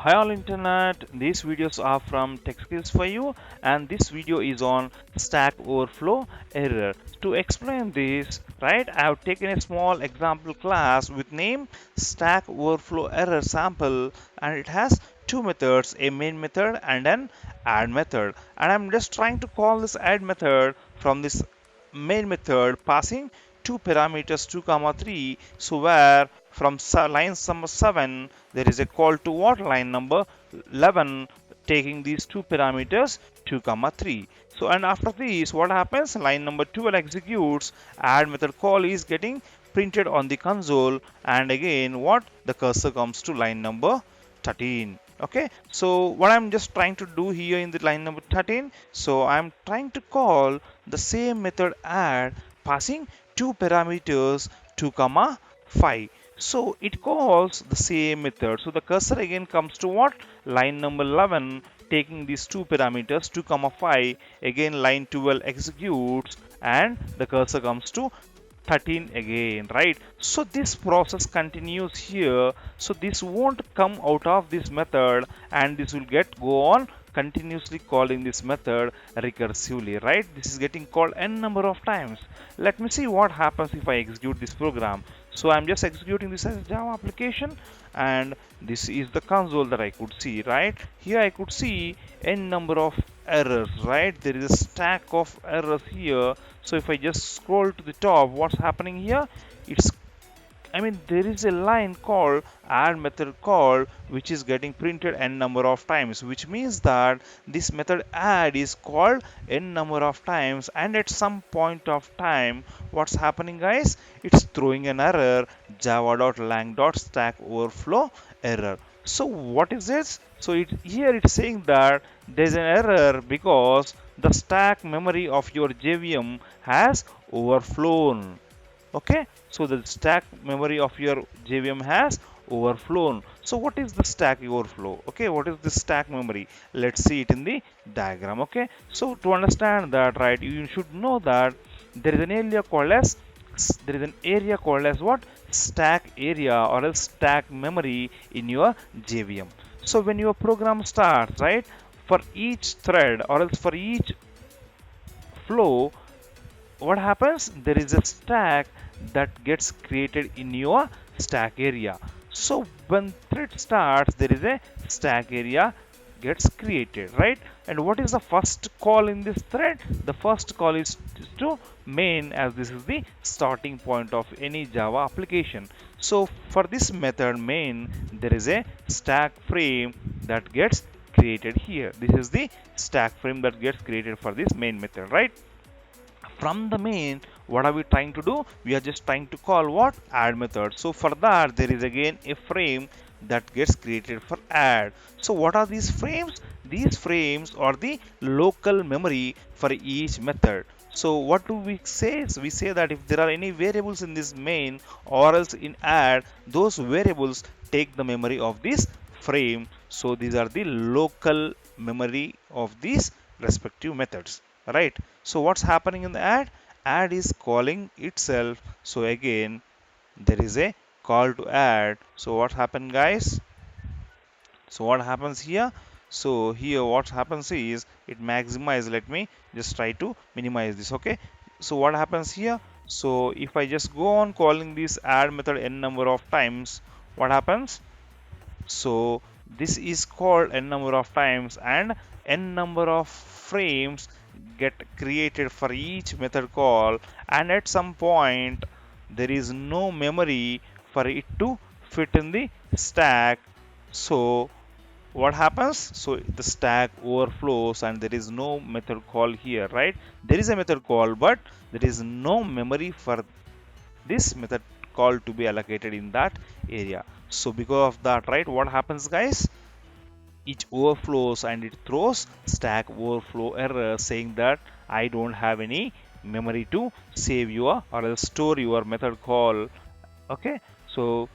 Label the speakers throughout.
Speaker 1: Hi all internet, these videos are from Tech Skills for you and this video is on Stack Overflow error. To explain this, right, I have taken a small example class with name Stack Overflow error sample and it has two methods, a main method and an add method. And I'm just trying to call this add method from this main method passing two parameters 2 comma 3, so where from line number 7 there is a call to what line number 11 taking these two parameters 2 comma 3. So and after this what happens, line number 12 executes, add method call is getting printed on the console, and again what, the cursor comes to line number 13. Okay, so what I'm just trying to do here in the line number 13, so I'm trying to call the same method add passing two parameters 2 comma 5. So it calls the same method, so the cursor again comes to what, line number 11 taking these two parameters 2 comma 5, again line 12 executes and the cursor comes to 13 again, right? So this process continues here, so this won't come out of this method and this will go on continuously calling this method recursively, right? This is getting called n number of times. Let me see what happens if I execute this program. So I'm just executing this as a Java application and this is the console that I could see, right? Here I could see n number of errors, right? There is a stack of errors here. So if I just scroll to the top, what's happening here, there is a line called add method call which is getting printed n number of times, which means that this method add is called n number of times, and at some point of time what's happening guys, it's throwing an error, java.lang.stackoverflow error. So what is this? So here it's saying that there's an error because the stack memory of your JVM has overflown. Okay, so the stack memory of your JVM has overflown. So what is the stack overflow? Okay, what is the stack memory? Let's see it in the diagram. Okay, so to understand that, right, you should know that there is an area called as what, stack area or else stack memory in your JVM. So when your program starts, right, for each thread or else for each flow, what happens, there is a stack that gets created in your stack area. So when thread starts, there is a stack area gets created, right? And what is the first call in this thread? The first call is to main, as this is the starting point of any Java application. So for this method main, there is a stack frame that gets created here. This is the stack frame that gets created for this main method, right? From the main, what are we trying to do? We are just trying to call what, add method. So for that there is again a frame that gets created for add. So what are these frames? These frames are the local memory for each method. So what do we say? So we say that if there are any variables in this main or else in add, those variables take the memory of this frame. So these are the local memory of these respective methods, right? So what's happening in the add is calling itself. So again there is a call to add. So what happened guys, so what happens here, so here what happens is it maximize, let me just try to minimize this. Okay, so what happens here, so if I just go on calling this add method n number of times, what happens, so this is called n number of times and n number of frames get created for each method call, and at some point there is no memory for it to fit in the stack. So what happens, so the stack overflows and there is no method call here, right? There is a method call but there is no memory for this method call to be allocated in that area. So because of that, right, what happens guys, it overflows and it throws stack overflow error saying that I don't have any memory to save your or else store your method call. Okay, so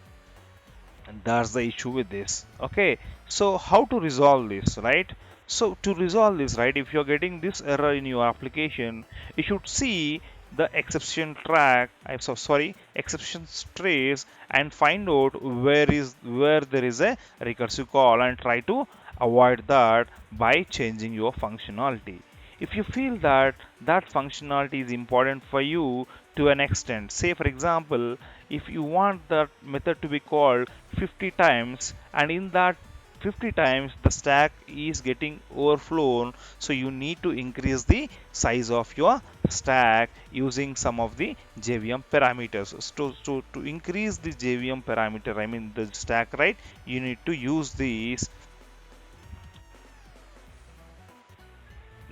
Speaker 1: that's the issue with this. Okay, so how to resolve this, right? So to resolve this, right, if you're getting this error in your application, you should see the exception track, I'm so sorry, exception trace, and find out where there is a recursive call and try to avoid that by changing your functionality. If you feel that that functionality is important for you to an extent, say for example, if you want that method to be called 50 times, and in that 50 times the stack is getting overflown, so you need to increase the size of your stack using some of the JVM parameters. To increase the JVM parameter, I mean the stack, right, you need to use these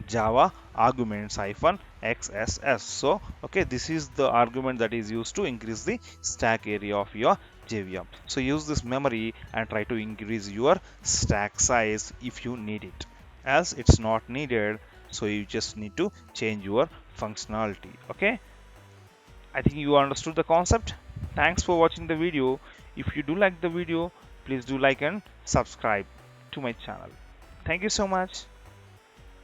Speaker 1: Java arguments hyphen XSS. So, okay, this is the argument that is used to increase the stack area of your JVM. So, use this memory and try to increase your stack size if you need it. As it's not needed, so you just need to change your functionality. Okay, I think you understood the concept. Thanks for watching the video. If you do like the video, please do like and subscribe to my channel. Thank you so much.